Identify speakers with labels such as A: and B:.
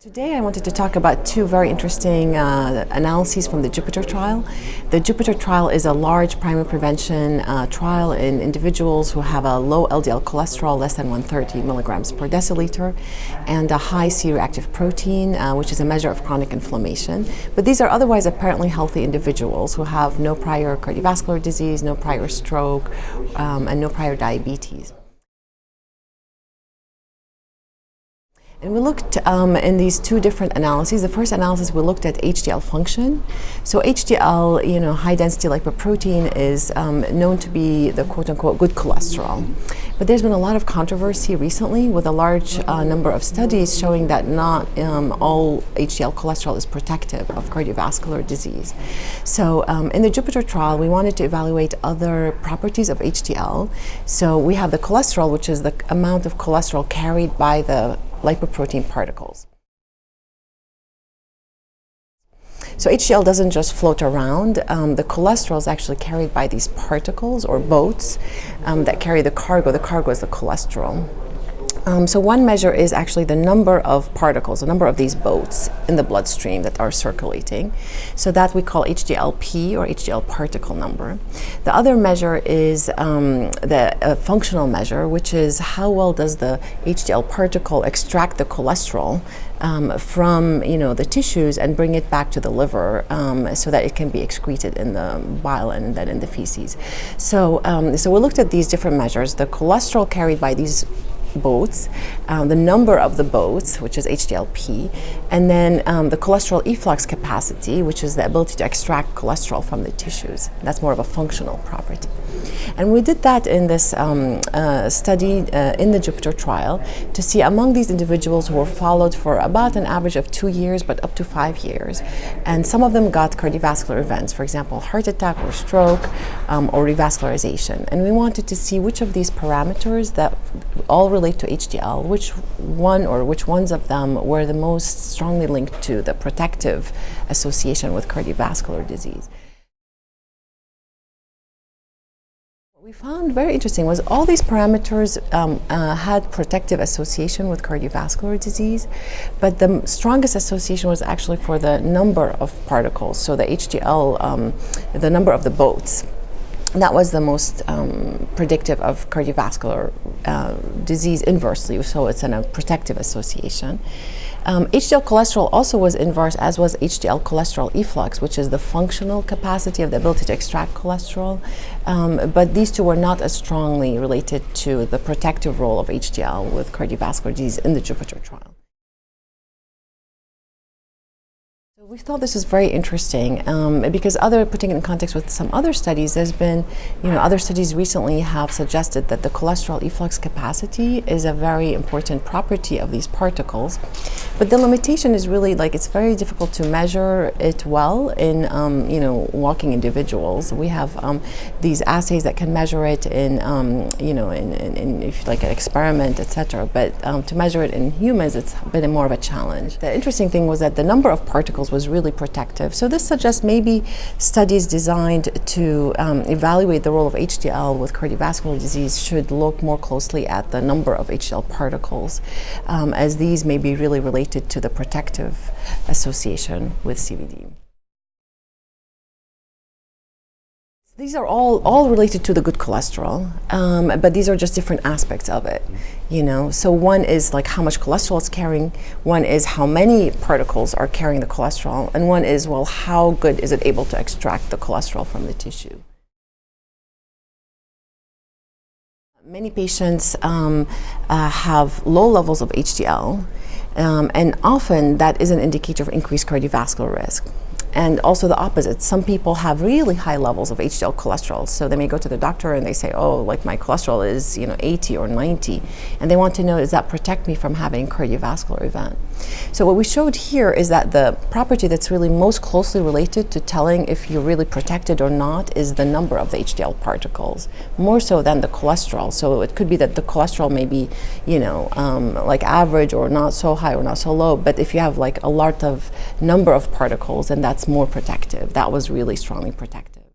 A: Today I wanted to talk about two very interesting analyses from the Jupiter trial. The Jupiter trial is a large primary prevention trial in individuals who have a low LDL cholesterol, less than 130 milligrams per deciliter, and a high C-reactive protein, which is a measure of chronic inflammation. But these are otherwise apparently healthy individuals who have no prior cardiovascular disease, no prior stroke, and no prior diabetes. And we looked in these two different analyses. The first analysis, we looked at HDL function. So HDL, high-density lipoprotein, is known to be the quote-unquote good cholesterol. But there's been a lot of controversy recently with a large number of studies showing that not all HDL cholesterol is protective of cardiovascular disease. So in the Jupiter trial, we wanted to evaluate other properties of HDL. So we have the cholesterol, which is the amount of cholesterol carried by the lipoprotein particles. So HDL doesn't just float around. The cholesterol is actually carried by these particles or boats that carry the cargo. The cargo is the cholesterol. So one measure is actually the number of particles, the number of these boats in the bloodstream that are circulating. So that we call HDLP, or HDL particle number. The other measure is the functional measure, which is how well does the HDL particle extract the cholesterol from the tissues and bring it back to the liver so that it can be excreted in the bile and then in the feces. So we looked at these different measures: the cholesterol carried by these boats, the number of the boats, which is HDLP, and then the cholesterol efflux capacity, which is the ability to extract cholesterol from the tissues. That's more of a functional property. And we did that in this study in the Jupiter trial to see among these individuals who were followed for about an average of 2 years, but up to 5 years. And some of them got cardiovascular events, for example, heart attack or stroke or revascularization. And we wanted to see which of these parameters that all relate to HDL, which ones of them were the most strongly linked to the protective association with cardiovascular disease. What we found very interesting was all these parameters had protective association with cardiovascular disease, but the strongest association was actually for the number of particles, so the HDL, the number of the boats. That was the most predictive of cardiovascular disease inversely, so it's a protective association. HDL cholesterol also was inverse, as was HDL cholesterol efflux, which is the functional capacity of the ability to extract cholesterol. But these two were not as strongly related to the protective role of HDL with cardiovascular disease in the Jupiter trial. We thought this is very interesting because putting it in context with some other studies, there's been, other studies recently have suggested that the cholesterol efflux capacity is a very important property of these particles. But the limitation is really it's very difficult to measure it well in, walking individuals. We have these assays that can measure it in, if like an experiment, etc. But to measure it in humans, it's been more of a challenge. The interesting thing was that the number of particles was really protective. So this suggests maybe studies designed to evaluate the role of HDL with cardiovascular disease should look more closely at the number of HDL particles, as these may be really related to the protective association with CVD. These are all related to the good cholesterol, but these are just different aspects of it, So one is how much cholesterol it's carrying, one is how many particles are carrying the cholesterol, and one is, how good is it able to extract the cholesterol from the tissue. Many patients have low levels of HDL, and often that is an indicator of increased cardiovascular risk. And also the opposite. Some people have really high levels of HDL cholesterol. So they may go to the doctor and they say, my cholesterol is 80 or 90. And they want to know, does that protect me from having a cardiovascular event? So what we showed here is that the property that's really most closely related to telling if you're really protected or not is the number of the HDL particles, more so than the cholesterol. So it could be that the cholesterol may be, average or not so high or not so low. But if you have a lot of number of particles, then that's more protective. That was really strongly protective.